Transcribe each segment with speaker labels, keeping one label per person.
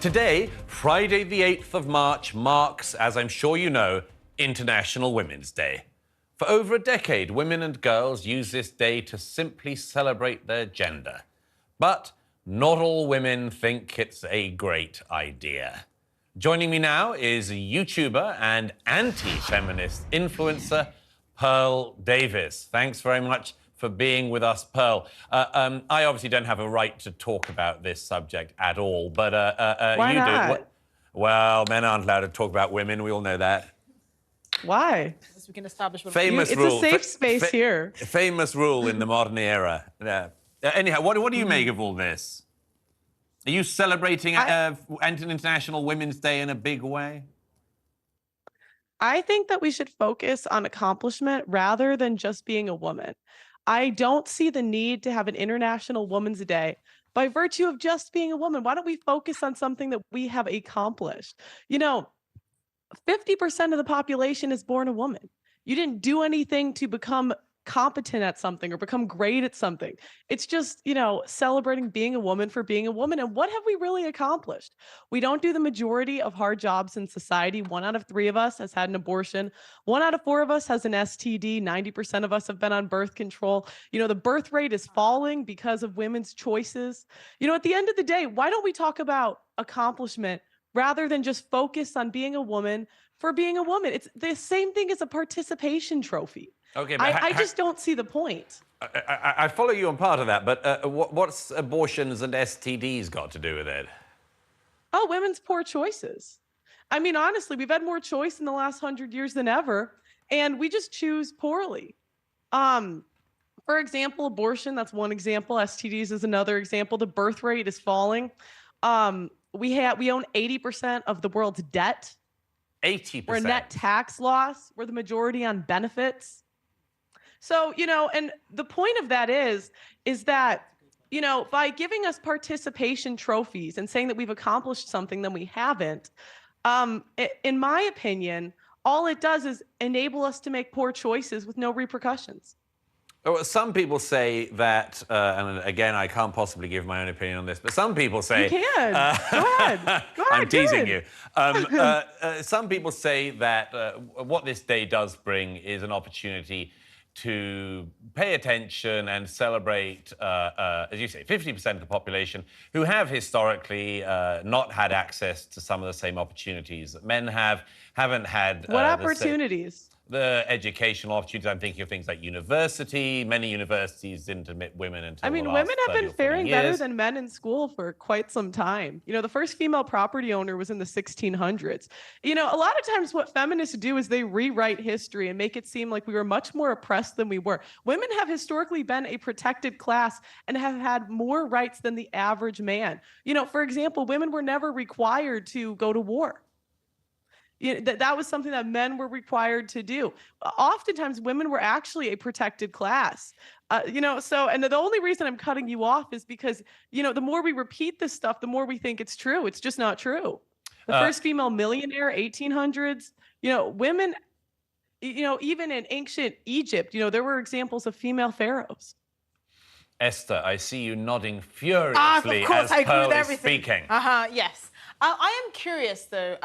Speaker 1: Today, Friday the 8th of March, marks, as I'm sure you know, International Women's Day. For over a decade, women and girls use this day to simply celebrate their gender. But not all women think it's a great idea. Joining me now is YouTuber and anti-feminist influencer, Pearl Davis. Thanks very much for being with us, Pearl. I obviously don't have a right to talk about this subject at all, but
Speaker 2: Why
Speaker 1: you
Speaker 2: not?
Speaker 1: do. Well, men aren't allowed to talk about women. We all know that.
Speaker 2: Why?
Speaker 3: As we can establish what
Speaker 1: Famous
Speaker 2: It's
Speaker 1: rule.
Speaker 2: a safe space here.
Speaker 1: Famous rule in the modern era. Yeah. Anyhow, what do you make of all this? Are you celebrating International Women's Day in a big way?
Speaker 2: I think that we should focus on accomplishment rather than just being a woman. I don't see the need to have an International Women's Day by virtue of just being a woman. Why don't we focus on something that we have accomplished? You know, 50% of the population is born a woman. You didn't do anything to become competent at something or become great at something. It's just, celebrating being a woman for being a woman. And what have we really accomplished? We don't do the majority of hard jobs in society. 1 out of 3 of us has had an abortion. 1 out of 4 of us has an STD. 90% of us have been on birth control. The birth rate is falling because of women's choices. At the end of the day, why don't we talk about accomplishment rather than just focus on being a woman for being a woman? It's the same thing as a participation trophy.
Speaker 1: Okay, but
Speaker 2: I just don't see the point.
Speaker 1: I follow you on part of that, but what's abortions and STDs got to do with it?
Speaker 2: Oh, women's poor choices. I mean, honestly, we've had more choice in the last 100 years than ever, and we just choose poorly. For example, abortion, that's one example. STDs is another example. The birth rate is falling. We own 80% of the world's debt.
Speaker 1: 80%.
Speaker 2: We're a net tax loss. We're the majority on benefits. So, and the point of that is that, by giving us participation trophies and saying that we've accomplished something that we haven't, in my opinion, all it does is enable us to make poor choices with no repercussions.
Speaker 1: Well, some people say that, and again, I can't possibly give my own opinion on this, but some people say...
Speaker 2: You can. Go ahead. Go ahead.
Speaker 1: I'm teasing you. Some people say that what this day does bring is an opportunity to pay attention and celebrate, as you say, 50% of the population who have historically not had access to some of the same opportunities that men haven't had.
Speaker 2: What opportunities?
Speaker 1: The educational opportunities. I'm thinking of things like university. Many universities didn't admit women until the last
Speaker 2: women have
Speaker 1: 30
Speaker 2: been
Speaker 1: or 40
Speaker 2: faring better
Speaker 1: years.
Speaker 2: than men in school for quite some time. The first female property owner was in the 1600s. A lot of times what feminists do is they rewrite history and make it seem like we were much more oppressed than we were. Women have historically been a protected class and have had more rights than the average man. For example, women were never required to go to war. That was something that men were required to do. Oftentimes, women were actually a protected class. And the only reason I'm cutting you off is because, the more we repeat this stuff, the more we think it's true. It's just not true. The first female millionaire, 1800s, women, even in ancient Egypt, there were examples of female pharaohs.
Speaker 1: Esther, I see you nodding furiously as Pearl is speaking.
Speaker 3: Yes. I am curious, though,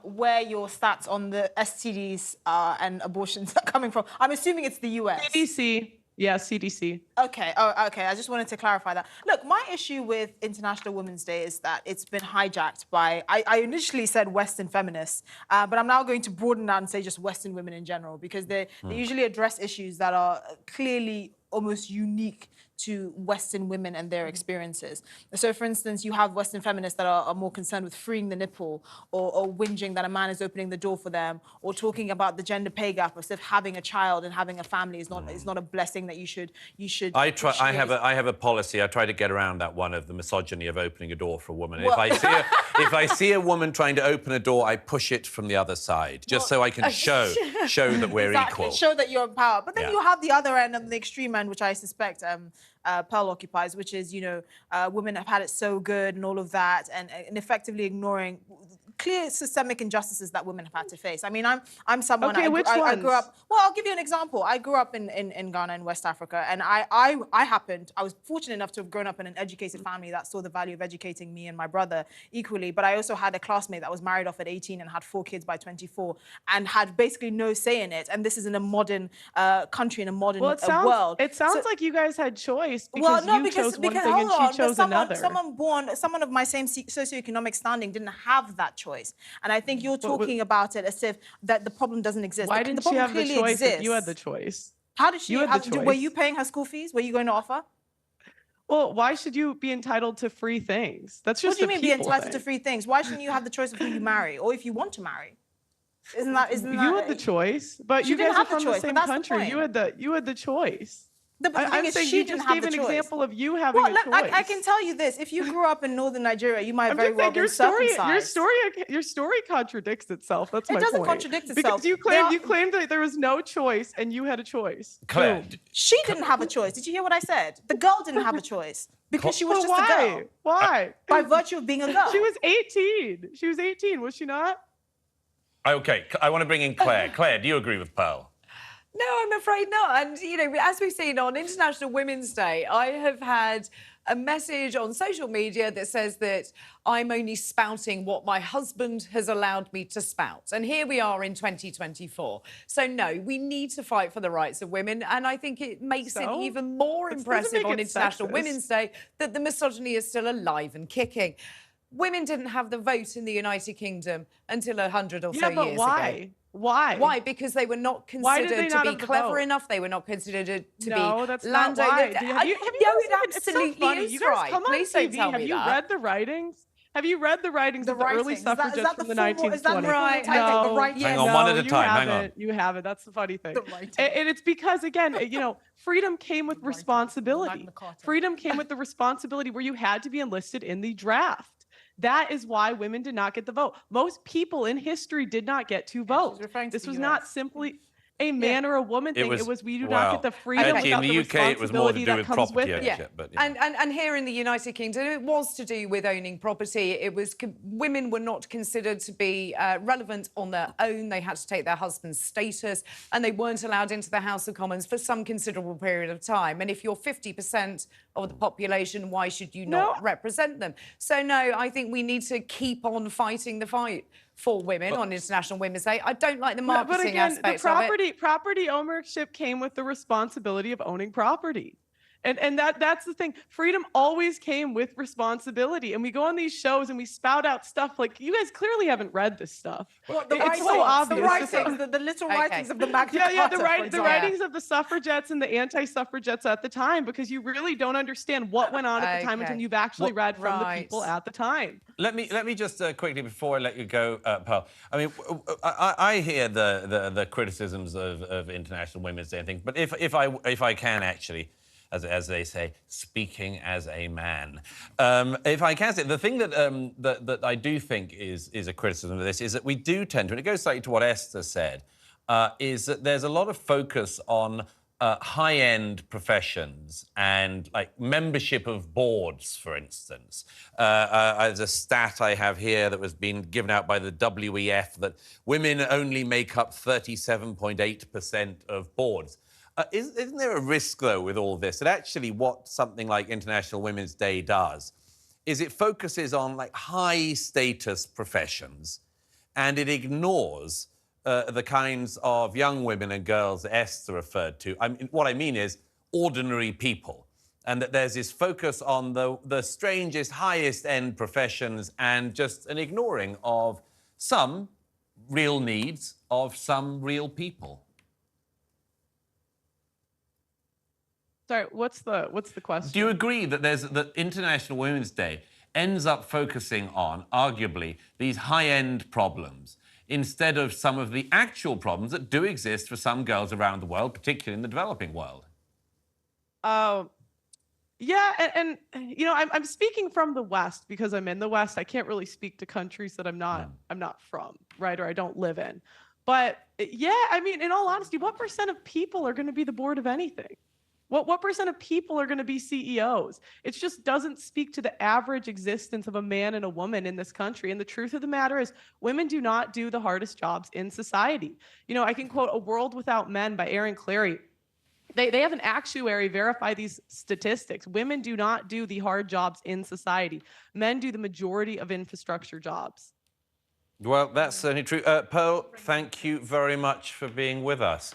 Speaker 3: where your stats on the STDs and abortions are coming from. I'm assuming it's the US.
Speaker 2: CDC. Yeah, CDC.
Speaker 3: Okay. Oh, okay. I just wanted to clarify that. Look, my issue with International Women's Day is that it's been hijacked by... I initially said Western feminists, but I'm now going to broaden that and say just Western women in general, because they usually address issues that are clearly almost unique to Western women and their experiences. So, for instance, you have Western feminists that are more concerned with freeing the nipple, or whinging that a man is opening the door for them, or talking about the gender pay gap, as if having a child and having a family is not a blessing that you should.
Speaker 1: I have a policy. I try to get around that one of the misogyny of opening a door for a woman.
Speaker 3: Well,
Speaker 1: if I see a woman trying to open a door, I push it from the other side, just so I can show that we're equal.
Speaker 3: Show that you're in power. But then you have the other end, of the extreme end, which I suspect Pearl occupies, which is, women have had it so good and all of that, and effectively ignoring clear systemic injustices that women have had to face. I mean, I'm someone.
Speaker 2: Okay, which ones?
Speaker 3: I grew up. Well, I'll give you an example. I grew up in Ghana in West Africa, and I was fortunate enough to have grown up in an educated family that saw the value of educating me and my brother equally. But I also had a classmate that was married off at 18 and had 4 kids by 24, and had basically no say in it. And this is in a modern country, in a modern world.
Speaker 2: It sounds like you guys had choice because you chose one thing and she chose another.
Speaker 3: Someone of my same socioeconomic standing didn't have that choice. And I think you're talking about it as if that the problem doesn't exist.
Speaker 2: Why didn't she have the choice if you had the choice?
Speaker 3: How did she
Speaker 2: have the choice?
Speaker 3: Were you paying her school fees? Were you going to offer?
Speaker 2: Well, why should you be entitled to free things? That's just
Speaker 3: What do you mean be entitled to free things? Why shouldn't you have the choice of who you marry or if you want to marry? Isn't that
Speaker 2: you had the choice, but you guys are from the same country. You had the choice. I'm saying you just gave an example of you having a choice.
Speaker 3: I can tell you this: if you grew up in northern Nigeria, you might very well be circumcised.
Speaker 2: Your story contradicts itself. That's my point.
Speaker 3: It doesn't contradict itself.
Speaker 2: Because you claimed that there was no choice and you had a choice.
Speaker 1: Claire,
Speaker 3: she didn't have a choice. Did you hear what I said? The girl didn't have a choice because she was just a girl.
Speaker 2: Why?
Speaker 3: By virtue of being a girl.
Speaker 2: She was 18. She was 18, was she not?
Speaker 1: Okay, I want to bring in Claire. Claire, do you agree with Pearl?
Speaker 4: No, I'm afraid not. And, you know, as we've seen on International Women's Day, I have had a message on social media that says that I'm only spouting what my husband has allowed me to spout. And here we are in 2024. So, no, we need to fight for the rights of women. And I think it makes it even more impressive on International Women's Day that the misogyny is still alive and kicking. Women didn't have the vote in the United Kingdom until 100 or so years ago.
Speaker 2: Why? Why?
Speaker 4: Why? Because they were not considered to be clever enough. They were not considered to be
Speaker 2: that's not why.
Speaker 4: It absolutely is right. Please don't tell me that.
Speaker 2: Have you read the writings? Have you read the writings of the early suffragettes from the 1920s?
Speaker 3: Is that right?
Speaker 2: No.
Speaker 1: Hang on, one at a time. Hang on.
Speaker 2: You haven't. That's the funny thing. And it's because, again, you know, freedom came with responsibility. Freedom came with the responsibility where you had to be enlisted in the draft. That is why women did not get the vote. Most people in history did not get to vote. This was not simply a man or a woman thing. It was we do not get the freedom without the responsibility that comes with it.
Speaker 4: And here in the United Kingdom, it was to do with owning property. It was women were not considered to be relevant on their own. They had to take their husband's status, and they weren't allowed into the House of Commons for some considerable period of time. And if you're 50% of the population, why should you not represent them? So no, I think we need to keep on fighting the fight for women on International Women's Day. I don't like the marketing aspects of it.
Speaker 2: Property ownership came with the responsibility of owning property. And that's the thing. Freedom always came with responsibility. And we go on these shows and we spout out stuff like, you guys clearly haven't read this stuff.
Speaker 3: Well,
Speaker 2: it's so obvious.
Speaker 3: The little writings of the Magna Carta.
Speaker 2: The writings of the suffragettes and the anti-suffragettes at the time, because you really don't understand what went on at the time until you've actually read from the people at the time.
Speaker 1: Let me just quickly, before I let you go, Pearl. I mean, I hear the criticisms of International Women's Day and things, but if I can actually, as they say, speaking as a man. If I can say, the thing that I do think is a criticism of this is that we do tend to, and it goes slightly to what Esther said, is that there's a lot of focus on high-end professions and like membership of boards, for instance. There's a stat I have here that was being given out by the WEF that women only make up 37.8% of boards. Isn't there a risk, though, with all this, that actually what something like International Women's Day does is it focuses on, like, high-status professions and it ignores the kinds of young women and girls that Esther referred to. I mean, what I mean is ordinary people, and that there's this focus on the strangest, highest-end professions and just an ignoring of some real needs of some real people.
Speaker 2: Sorry, what's the question?
Speaker 1: Do you agree that that International Women's Day ends up focusing on, arguably, these high-end problems instead of some of the actual problems that do exist for some girls around the world, particularly in the developing world?
Speaker 2: Yeah, and you know, I'm speaking from the West because I'm in the West. I can't really speak to countries that I'm not from, right, or I don't live in. But yeah, I mean, in all honesty, what % of people are going to be the board of anything? What percent of people are going to be CEOs? It just doesn't speak to the average existence of a man and a woman in this country. And the truth of the matter is, women do not do the hardest jobs in society. You know, I can quote A World Without Men by Aaron Clarey. They have an actuary verify these statistics. Women do not do the hard jobs in society. Men do the majority of infrastructure jobs.
Speaker 1: Well, that's certainly true. Pearl, thank you very much for being with us.